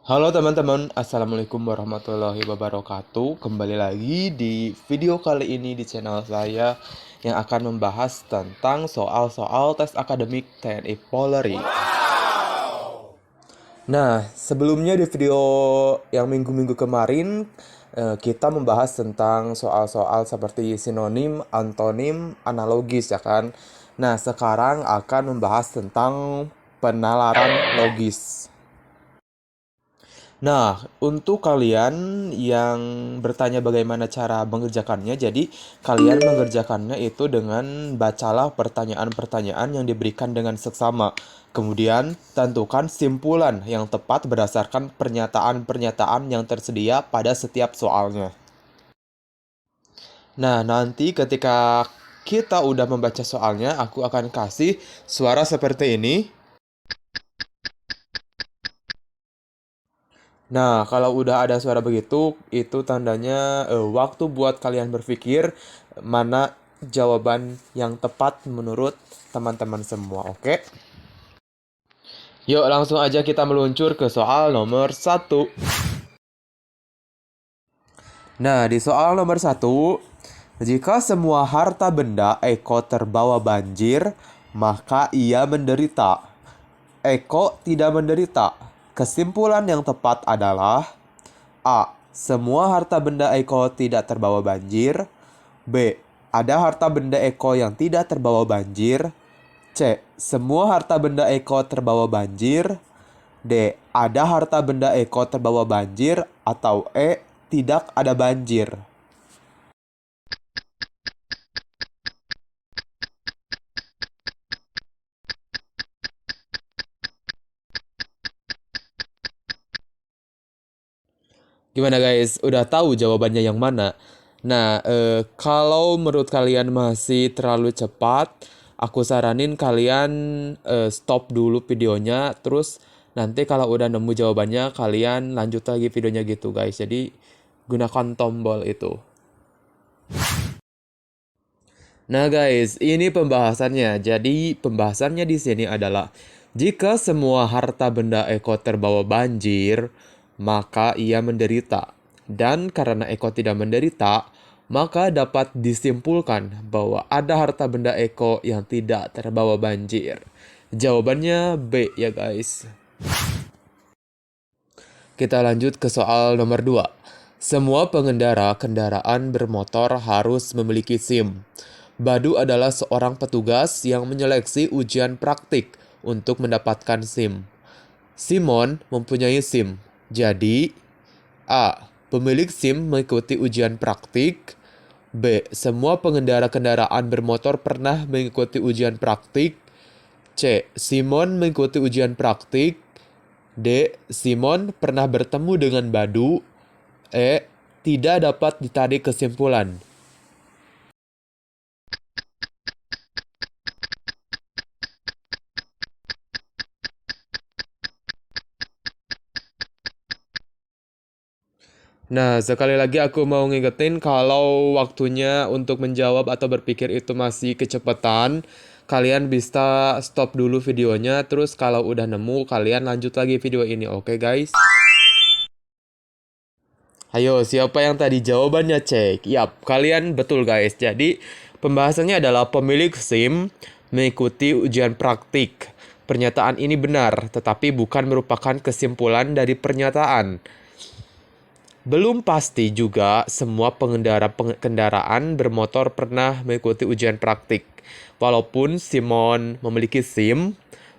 Halo teman-teman, Assalamualaikum warahmatullahi wabarakatuh. Kembali lagi di video kali ini di channel saya yang akan membahas tentang soal-soal tes akademik TNI Polri. Nah, sebelumnya di video yang minggu-minggu kemarin kita membahas tentang soal-soal seperti sinonim, antonim, analogis ya kan. Nah, sekarang akan membahas tentang penalaran logis. Nah, untuk kalian yang bertanya bagaimana cara mengerjakannya, jadi kalian mengerjakannya itu dengan bacalah pertanyaan-pertanyaan yang diberikan dengan seksama. Kemudian, tentukan simpulan yang tepat berdasarkan pernyataan-pernyataan yang tersedia pada setiap soalnya. Nah, nanti ketika kita udah membaca soalnya, aku akan kasih suara seperti ini. Nah, kalau udah ada suara begitu, itu tandanya waktu buat kalian berpikir mana jawaban yang tepat menurut teman-teman semua, oke? Yuk, langsung aja kita meluncur ke soal nomor satu. Nah, di soal nomor satu, jika semua harta benda Eko terbawa banjir, maka ia menderita. Eko tidak menderita. Kesimpulan yang tepat adalah A. Semua harta benda Eko tidak terbawa banjir. B. Ada harta benda Eko yang tidak terbawa banjir. C. Semua harta benda Eko terbawa banjir. D. Ada harta benda Eko terbawa banjir. Atau E. Tidak ada banjir. Gimana guys? Udah tahu jawabannya yang mana? Nah, kalau menurut kalian masih terlalu cepat, aku saranin kalian stop dulu videonya. Terus nanti kalau udah nemu jawabannya, kalian lanjut lagi videonya gitu guys. Jadi gunakan tombol itu. Nah guys, ini pembahasannya. Jadi pembahasannya di sini adalah jika semua harta benda Eko terbawa banjir, maka ia menderita. Dan karena Eko tidak menderita, maka dapat disimpulkan bahwa ada harta benda Eko yang tidak terbawa banjir. Jawabannya B ya guys. Kita lanjut ke soal nomor 2. Semua pengendara kendaraan bermotor harus memiliki SIM. Badu adalah seorang petugas yang menyeleksi ujian praktik untuk mendapatkan SIM. Simon mempunyai SIM. Jadi, A. Pemilik SIM mengikuti ujian praktik. B. Semua pengendara kendaraan bermotor pernah mengikuti ujian praktik. C. Simon mengikuti ujian praktik. D. Simon pernah bertemu dengan Badu. E. Tidak dapat ditarik kesimpulan. Nah, sekali lagi aku mau ngingetin kalau waktunya untuk menjawab atau berpikir itu masih kecepatan, kalian bisa stop dulu videonya, terus kalau udah nemu, kalian lanjut lagi video ini, oke guys? Ayo, siapa yang tadi jawabannya cek? Yap, kalian betul guys. Jadi, pembahasannya adalah pemilik SIM mengikuti ujian praktik. Pernyataan ini benar, tetapi bukan merupakan kesimpulan dari pernyataan. Belum pasti juga semua pengendara kendaraan bermotor pernah mengikuti ujian praktik. Walaupun Simon memiliki SIM,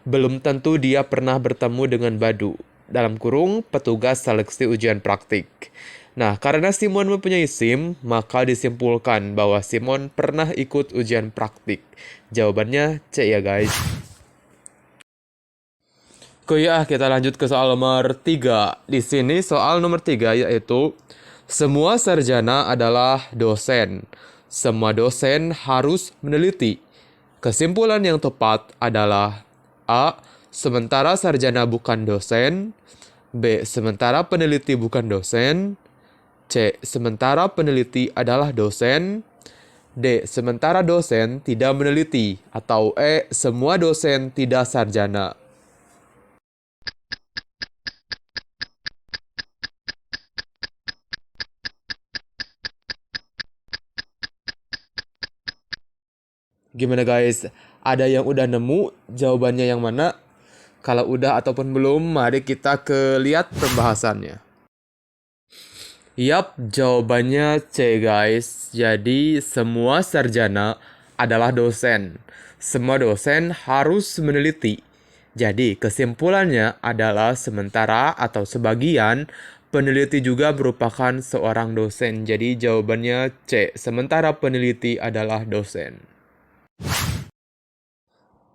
belum tentu dia pernah bertemu dengan Badu. Dalam kurung, petugas seleksi ujian praktik. Nah, karena Simon mempunyai SIM, maka disimpulkan bahwa Simon pernah ikut ujian praktik. Jawabannya C ya guys. Oke ya, kita lanjut ke soal nomor 3. Di sini soal nomor 3 yaitu semua sarjana adalah dosen. Semua dosen harus meneliti. Kesimpulan yang tepat adalah A. Sementara sarjana bukan dosen. B. Sementara peneliti bukan dosen. C. Sementara peneliti adalah dosen. D. Sementara dosen tidak meneliti. Atau E. Semua dosen tidak sarjana. Gimana guys? Ada yang udah nemu jawabannya yang mana? Kalau udah ataupun belum, mari kita ke lihat pembahasannya. Yap, jawabannya C guys. Jadi semua sarjana adalah dosen. Semua dosen harus meneliti. Jadi kesimpulannya adalah sementara atau sebagian peneliti juga merupakan seorang dosen. Jadi jawabannya C. Sementara peneliti adalah dosen.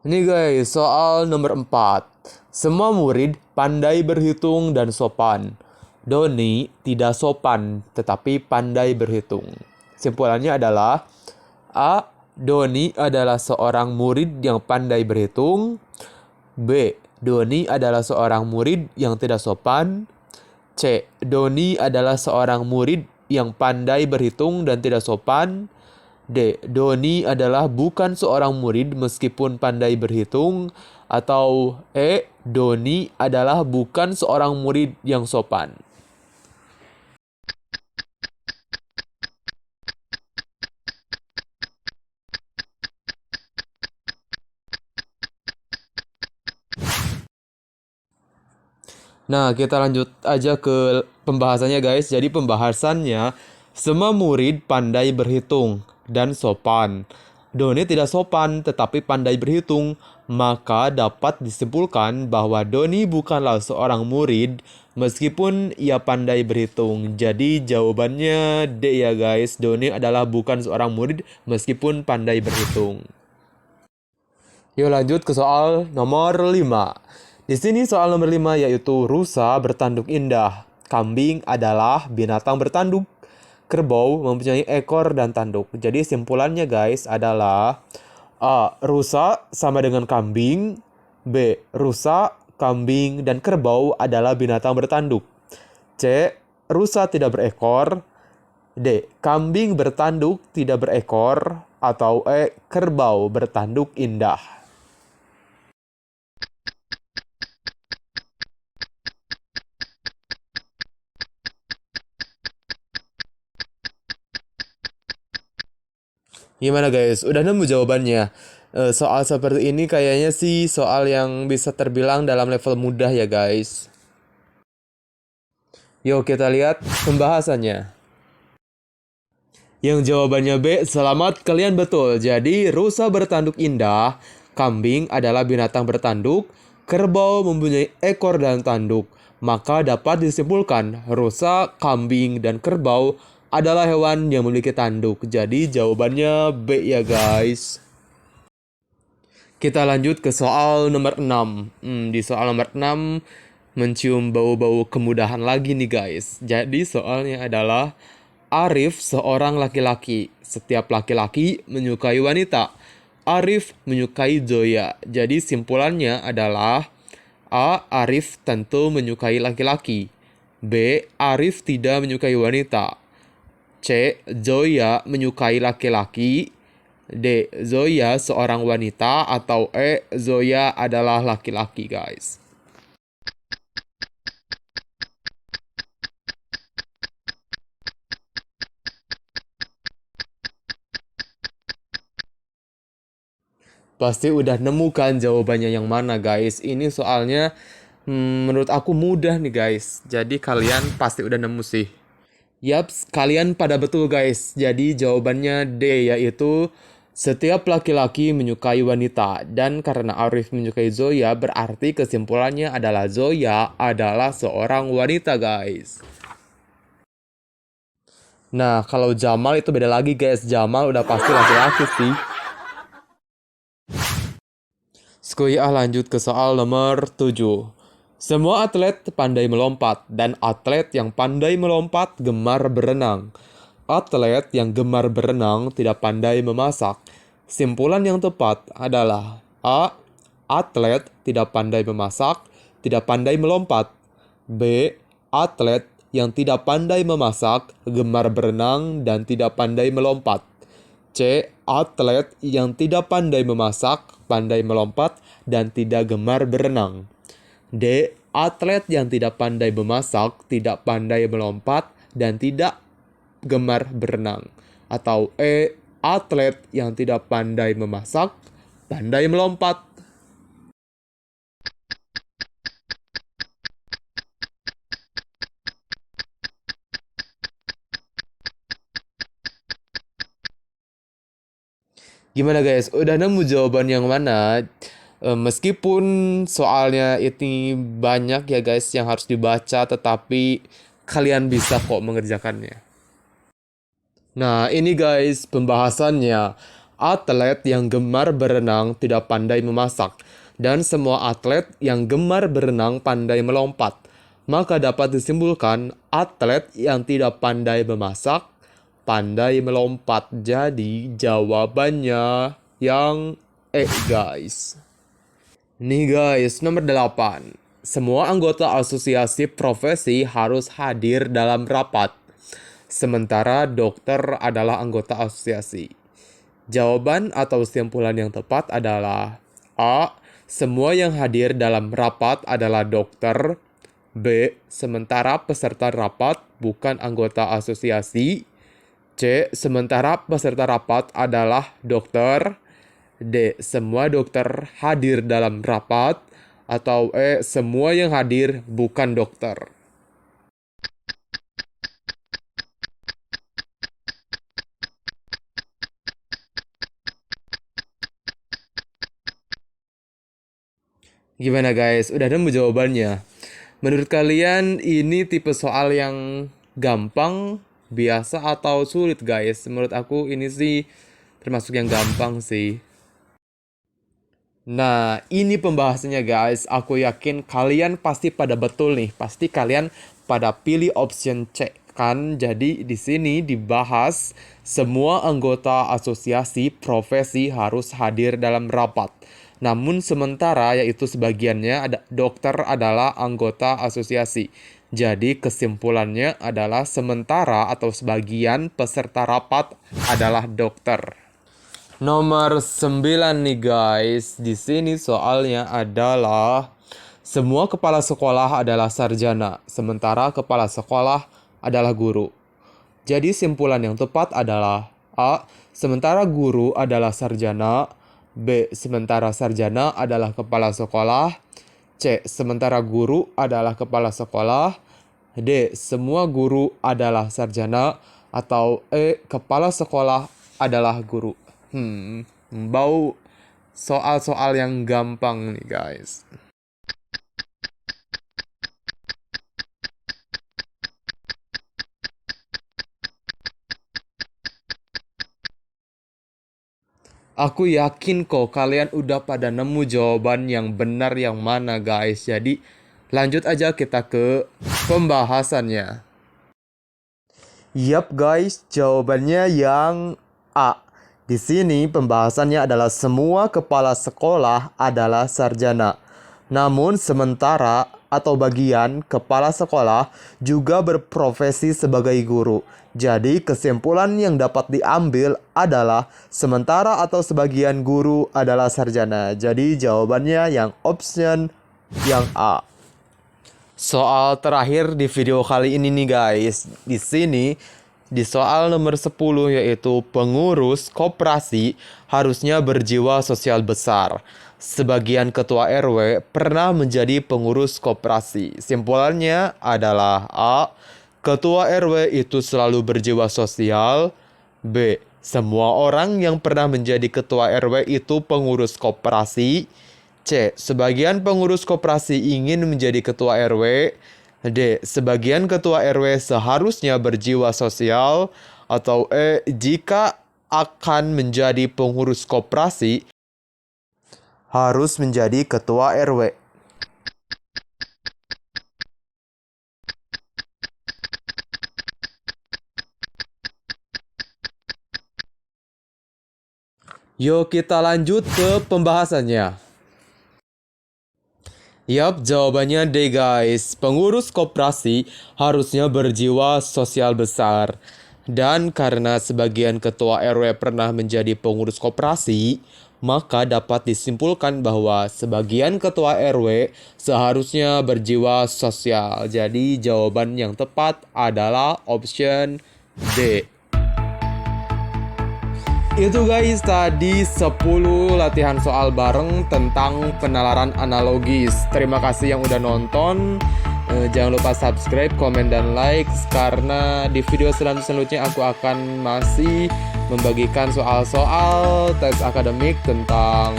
Ini guys, soal nomor 4. Semua murid pandai berhitung dan sopan. Doni tidak sopan, tetapi pandai berhitung. Simpulannya adalah A. Doni adalah seorang murid yang pandai berhitung. B. Doni adalah seorang murid yang tidak sopan. C. Doni adalah seorang murid yang pandai berhitung dan tidak sopan. D. Doni adalah bukan seorang murid meskipun pandai berhitung. Atau E. Doni adalah bukan seorang murid yang sopan. Nah, kita lanjut aja ke pembahasannya guys. Jadi pembahasannya, semua murid pandai berhitung dan sopan. Doni tidak sopan tetapi pandai berhitung. Maka dapat disimpulkan bahwa Doni bukanlah seorang murid meskipun ia pandai berhitung. Jadi jawabannya D ya guys. Doni adalah bukan seorang murid meskipun pandai berhitung. Yuk lanjut ke soal nomor 5. Di sini soal nomor 5 yaitu rusa bertanduk indah. Kambing adalah binatang bertanduk. Kerbau mempunyai ekor dan tanduk. Jadi simpulannya guys adalah A. Rusa sama dengan kambing. B. Rusa, kambing, dan kerbau adalah binatang bertanduk. C. Rusa tidak berekor. D. Kambing bertanduk tidak berekor. Atau E. Kerbau bertanduk indah. Gimana guys? Udah nemu jawabannya? Soal seperti ini kayaknya sih soal yang bisa terbilang dalam level mudah ya guys. Yuk kita lihat pembahasannya. Yang jawabannya B, selamat kalian betul. Jadi rusa bertanduk indah, kambing adalah binatang bertanduk, kerbau mempunyai ekor dan tanduk. Maka dapat disimpulkan rusa, kambing, dan kerbau adalah hewan yang memiliki tanduk. Jadi jawabannya B ya guys. Kita lanjut ke soal nomor 6. Di soal nomor 6 mencium bau-bau kemudahan lagi nih guys. Jadi soalnya adalah Arif seorang laki-laki. Setiap laki-laki menyukai wanita. Arif menyukai Zoya. Jadi simpulannya adalah A. Arif tentu menyukai laki-laki. B. Arif tidak menyukai wanita. C. Zoya menyukai laki-laki. D. Zoya seorang wanita. Atau E. Zoya adalah laki-laki guys. Pasti udah nemukan jawabannya yang mana guys. Ini soalnya menurut aku mudah nih guys. Jadi kalian pasti udah nemu sih. Yaps, kalian pada betul guys. Jadi jawabannya D yaitu setiap laki-laki menyukai wanita. Dan karena Arif menyukai Zoya berarti kesimpulannya adalah Zoya adalah seorang wanita guys. Nah kalau Jamal itu beda lagi guys. Jamal udah pasti laki-laki sih. Skuya lanjut ke soal nomor 7. Semua atlet pandai melompat dan atlet yang pandai melompat gemar berenang. Atlet yang gemar berenang tidak pandai memasak. Simpulan yang tepat adalah A. Atlet tidak pandai memasak, tidak pandai melompat. B. Atlet yang tidak pandai memasak, gemar berenang, dan tidak pandai melompat. C. Atlet yang tidak pandai memasak, pandai melompat, dan tidak gemar berenang. D. Atlet yang tidak pandai memasak, tidak pandai melompat, dan tidak gemar berenang. Atau E. atlet yang tidak pandai memasak, pandai melompat. Gimana guys? Udah nemu jawaban yang mana? Meskipun soalnya ini banyak ya guys yang harus dibaca, tetapi kalian bisa kok mengerjakannya. Nah, ini guys pembahasannya. Atlet yang gemar berenang tidak pandai memasak, dan semua atlet yang gemar berenang pandai melompat. Maka dapat disimpulkan atlet yang tidak pandai memasak, pandai melompat. Jadi jawabannya yang guys. Nih guys, nomor 8. Semua anggota asosiasi profesi harus hadir dalam rapat. Sementara dokter adalah anggota asosiasi. Jawaban atau kesimpulan yang tepat adalah A. Semua yang hadir dalam rapat adalah dokter. B. Sementara peserta rapat bukan anggota asosiasi. C. Sementara peserta rapat adalah dokter. D. Semua dokter hadir dalam rapat. Atau E. Semua yang hadir bukan dokter. Gimana guys? Udah nemu jawabannya? Menurut kalian ini tipe soal yang gampang, biasa, atau sulit guys? Menurut aku ini sih termasuk yang gampang sih. Nah, ini pembahasannya guys. Aku yakin kalian pasti pada betul nih. Pasti kalian pada pilih option C kan. Jadi di sini dibahas semua anggota asosiasi profesi harus hadir dalam rapat. Namun sementara yaitu sebagiannya ada dokter adalah anggota asosiasi. Jadi kesimpulannya adalah sementara atau sebagian peserta rapat adalah dokter. Nomor 9 nih guys. Di sini soalnya adalah semua kepala sekolah adalah sarjana, sementara kepala sekolah adalah guru. Jadi simpulan yang tepat adalah A. Sementara guru adalah sarjana. B. Sementara sarjana adalah kepala sekolah. C. Sementara guru adalah kepala sekolah. D. Semua guru adalah sarjana. Atau E. Kepala sekolah adalah guru. Bau soal-soal yang gampang nih guys. Aku yakin kok kalian udah pada nemu jawaban yang benar yang mana guys. Jadi lanjut aja kita ke pembahasannya. Yap guys, jawabannya yang A. Di sini pembahasannya adalah semua kepala sekolah adalah sarjana. Namun sementara atau bagian kepala sekolah juga berprofesi sebagai guru. Jadi kesimpulan yang dapat diambil adalah sementara atau sebagian guru adalah sarjana. Jadi jawabannya yang option yang A. Soal terakhir di video kali ini nih guys. Di sini di soal nomor 10 yaitu pengurus koperasi harusnya berjiwa sosial besar. Sebagian ketua RW pernah menjadi pengurus koperasi. Simpulannya adalah A. Ketua RW itu selalu berjiwa sosial. B. Semua orang yang pernah menjadi ketua RW itu pengurus koperasi. C. Sebagian pengurus koperasi ingin menjadi ketua RW. D. Sebagian ketua RW seharusnya berjiwa sosial. Atau E. Jika akan menjadi pengurus koperasi, harus menjadi ketua RW. Yuk kita lanjut ke pembahasannya. Yap, jawabannya D guys. Pengurus koperasi harusnya berjiwa sosial besar. Dan karena sebagian ketua RW pernah menjadi pengurus koperasi, maka dapat disimpulkan bahwa sebagian ketua RW seharusnya berjiwa sosial. Jadi jawaban yang tepat adalah option D. Itu guys tadi 10 latihan soal bareng tentang penalaran analogis. Terima kasih yang udah nonton. Jangan lupa subscribe, komen, dan like, karena di video selanjutnya aku akan masih membagikan soal-soal tes akademik tentang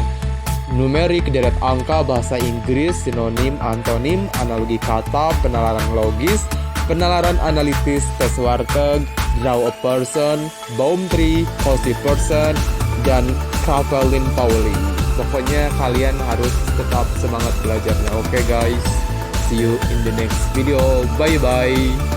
numerik, deret angka, bahasa Inggris, sinonim, antonim, analogi kata, penalaran logis, penalaran analitis, tes warteg, draw a person, Baum tree, positive person, dan Kraepelin-Pauli. Pokoknya kalian harus tetap semangat belajarnya. Oke guys, see you in the next video. Bye bye.